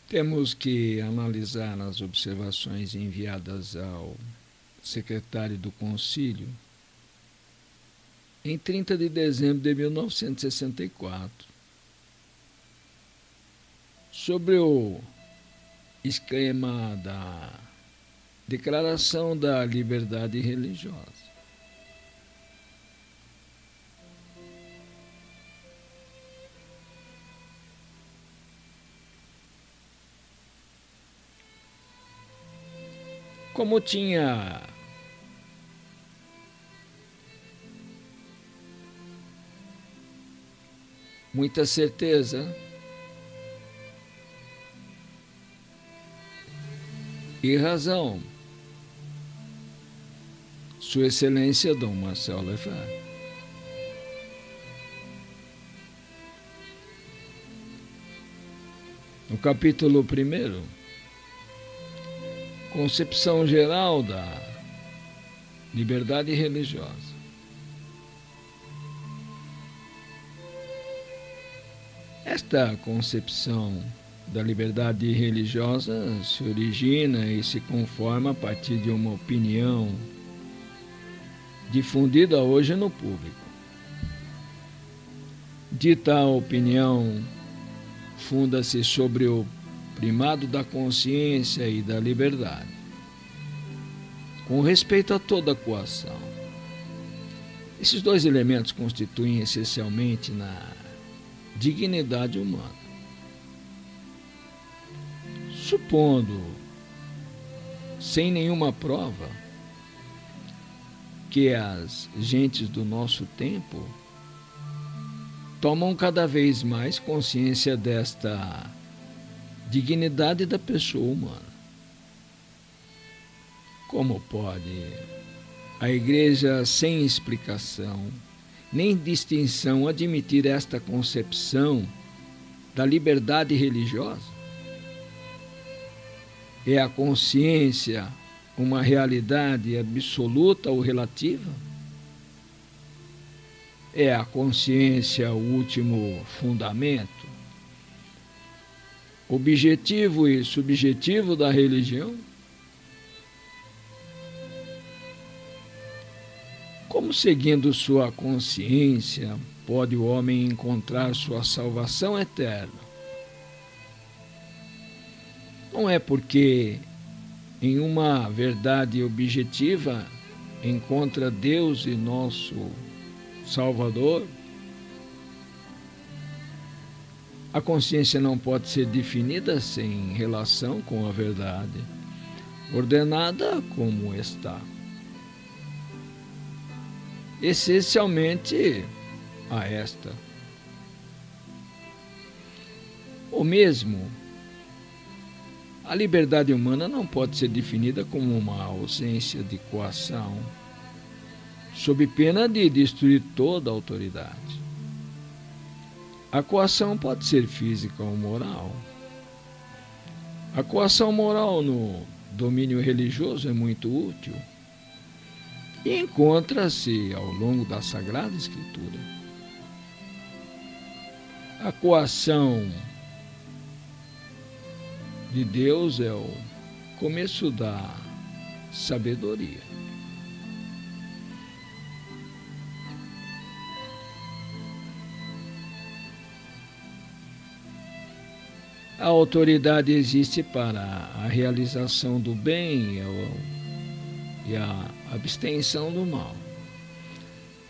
Temos que analisar as observações enviadas ao secretário do Concílio em 30 de dezembro de 1964, sobre o esquema da Declaração da Liberdade Religiosa. Como tinha muita certeza e razão, Sua Excelência Dom Marcel Lefebvre, no capítulo 1º, Concepção Geral da Liberdade Religiosa. Esta concepção da liberdade religiosa se origina e se conforma a partir de uma opinião difundida hoje no público. Dita opinião funda-se sobre o primado da consciência e da liberdade, com respeito a toda coação. Esses dois elementos constituem essencialmente na dignidade humana. Supondo, sem nenhuma prova, que as gentes do nosso tempo tomam cada vez mais consciência desta dignidade da pessoa humana. Como pode a Igreja, sem explicação nem distinção, admitir esta concepção da liberdade religiosa? É a consciência uma realidade absoluta ou relativa? É a consciência o último fundamento, objetivo e subjetivo da religião? Como, seguindo sua consciência, pode o homem encontrar sua salvação eterna? Não é porque em uma verdade objetiva encontra Deus e nosso Salvador? A consciência não pode ser definida sem relação com a verdade, ordenada como está. Essencialmente a esta. Ou mesmo, a liberdade humana não pode ser definida como uma ausência de coação, sob pena de destruir toda a autoridade. A coação pode ser física ou moral. A coação moral no domínio religioso é muito útil e encontra-se ao longo da Sagrada Escritura. A coação de Deus é o começo da sabedoria. A autoridade existe para a realização do bem e a abstenção do mal,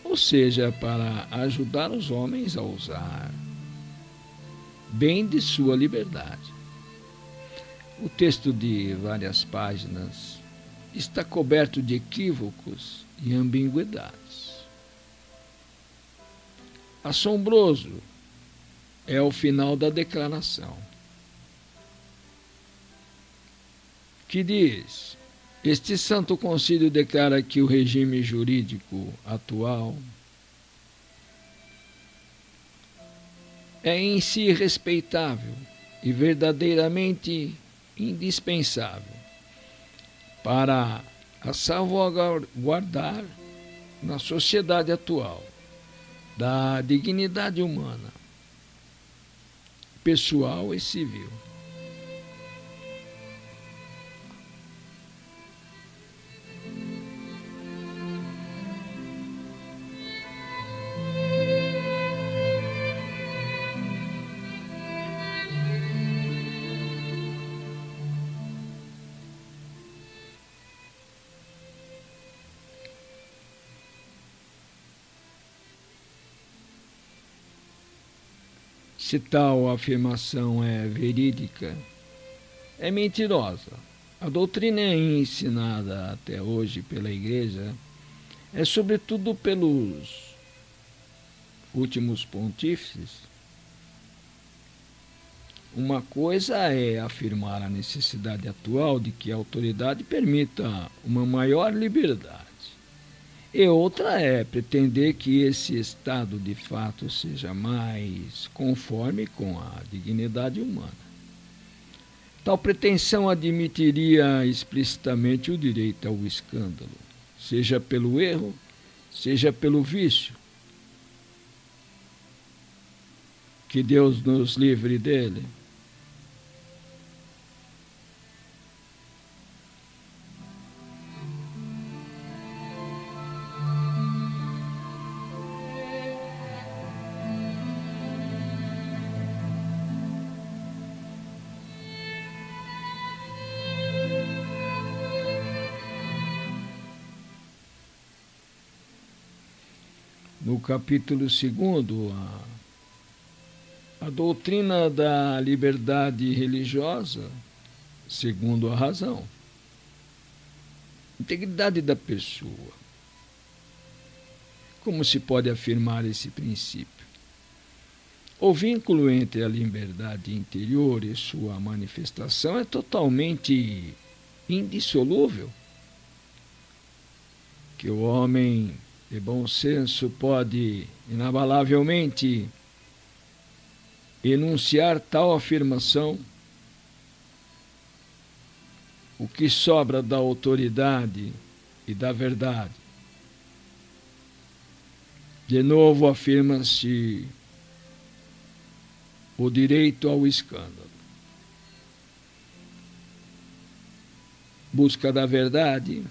ou seja, para ajudar os homens a usar bem de sua liberdade. O texto de várias páginas está coberto de equívocos e ambiguidades. Assombroso é o final da declaração, que diz: este Santo Concílio declara que o regime jurídico atual é em si respeitável e verdadeiramente indispensável para a salvaguardar na sociedade atual da dignidade humana, pessoal e civil. Se tal afirmação é verídica, é mentirosa. A doutrina ensinada até hoje pela Igreja é, sobretudo pelos últimos pontífices. Uma coisa é afirmar a necessidade atual de que a autoridade permita uma maior liberdade, e outra é pretender que esse estado de fato seja mais conforme com a dignidade humana. Tal pretensão admitiria explicitamente o direito ao escândalo, seja pelo erro, seja pelo vício. Que Deus nos livre dele. No capítulo 2, a doutrina da liberdade religiosa, segundo a razão. Integridade da pessoa. Como se pode afirmar esse princípio? O vínculo entre a liberdade interior e sua manifestação é totalmente indissolúvel. Que o homem de bom senso pode, inabalavelmente, enunciar tal afirmação, o que sobra da autoridade e da verdade. De novo afirma-se o direito ao escândalo. Busca da verdade.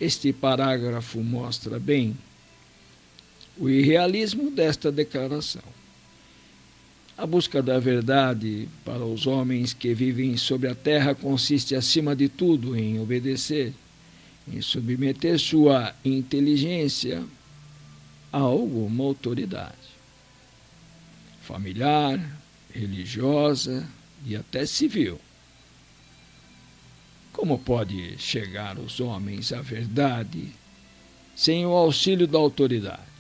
Este parágrafo mostra bem o irrealismo desta declaração. A busca da verdade para os homens que vivem sobre a terra consiste, acima de tudo, em obedecer, em submeter sua inteligência a alguma autoridade, familiar, religiosa e até civil. Como pode chegar os homens à verdade sem o auxílio da autoridade?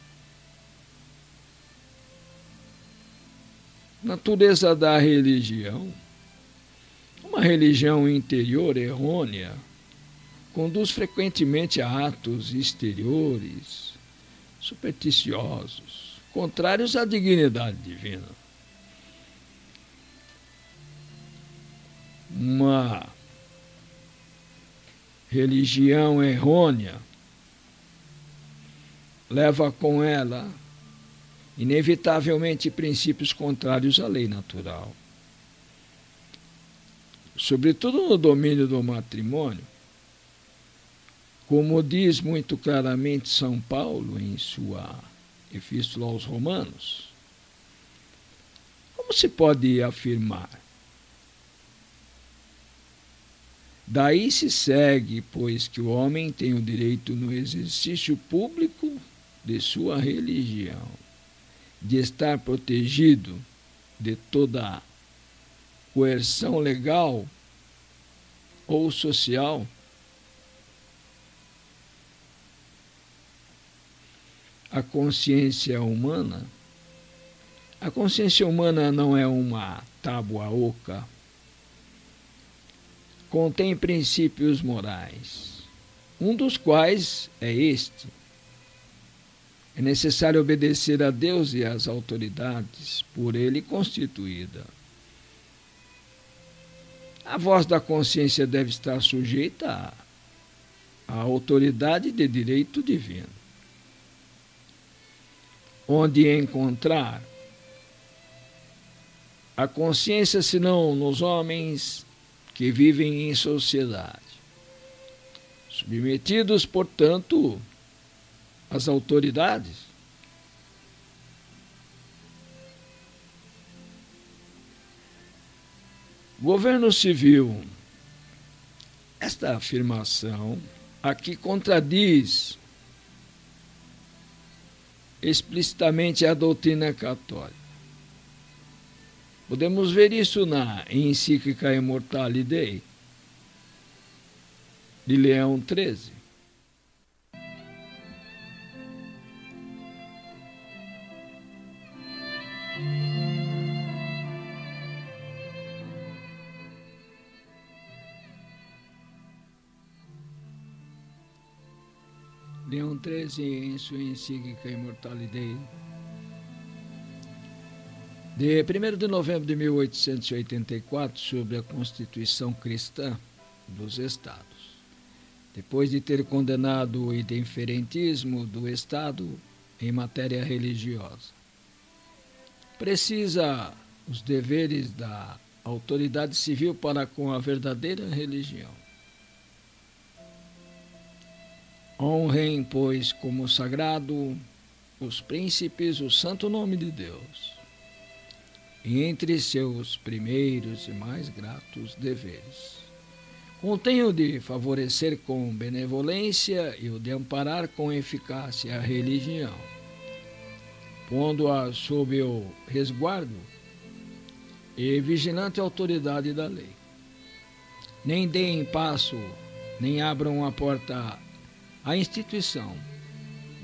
Natureza da religião. Uma religião interior errônea conduz frequentemente a atos exteriores, supersticiosos, contrários à dignidade divina. Uma religião errônea leva com ela, inevitavelmente, princípios contrários à lei natural. Sobretudo no domínio do matrimônio, como diz muito claramente São Paulo em sua Epístola aos Romanos. Como se pode afirmar? Daí se segue, pois, que o homem tem o direito no exercício público de sua religião, de estar protegido de toda coerção legal ou social. A consciência humana não é uma tábua oca. Contém princípios morais, um dos quais é este: é necessário obedecer a Deus e às autoridades por ele constituída. A voz da consciência deve estar sujeita à autoridade de direito divino. Onde encontrar a consciência, senão nos homens que vivem em sociedade, submetidos, portanto, às autoridades? Governo civil. Esta afirmação aqui contradiz explicitamente a doutrina católica. Podemos ver isso na encíclica Immortale Dei, de Leão XIII. Leão XIII, em sua encíclica Immortale Dei, de 1º de novembro de 1884, sobre a Constituição Cristã dos Estados. Depois de ter condenado o indiferentismo do Estado em matéria religiosa, precisa os deveres da autoridade civil para com a verdadeira religião. Honrem, pois, como sagrado os príncipes o santo nome de Deus, e entre seus primeiros e mais gratos deveres contém o de favorecer com benevolência e o de amparar com eficácia a religião, pondo-a sob o resguardo e vigilante autoridade da lei. Nem deem passo, nem abram a porta à instituição,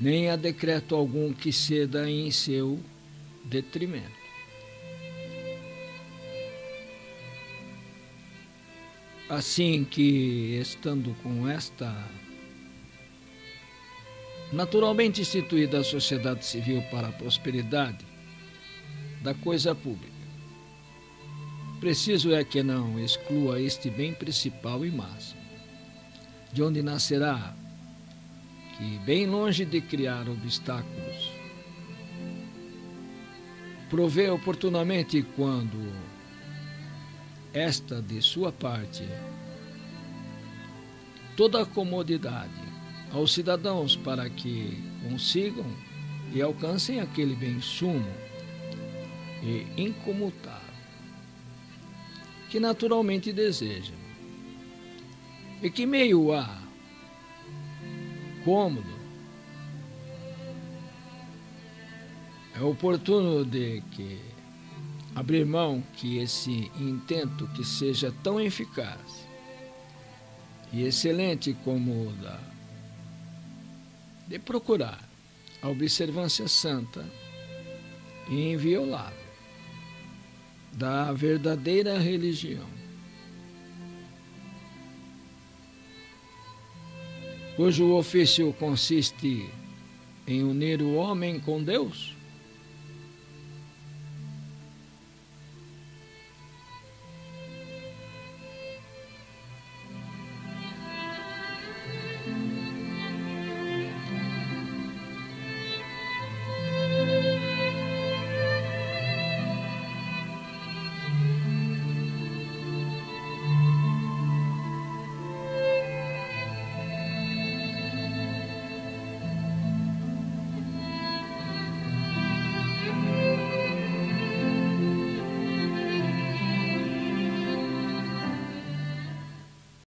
nem a decreto algum que ceda em seu detrimento. Assim que, estando com esta naturalmente instituída a sociedade civil para a prosperidade da coisa pública, preciso é que não exclua este bem principal e máximo, de onde nascerá que, bem longe de criar obstáculos, provê oportunamente quando esta, de sua parte, toda a comodidade aos cidadãos para que consigam e alcancem aquele bem sumo e incomutável que naturalmente desejam, e que meio há cômodo é oportuno de que abrir mão que esse intento que seja tão eficaz e excelente como o de procurar a observância santa e inviolável da verdadeira religião, cujo ofício consiste em unir o homem com Deus,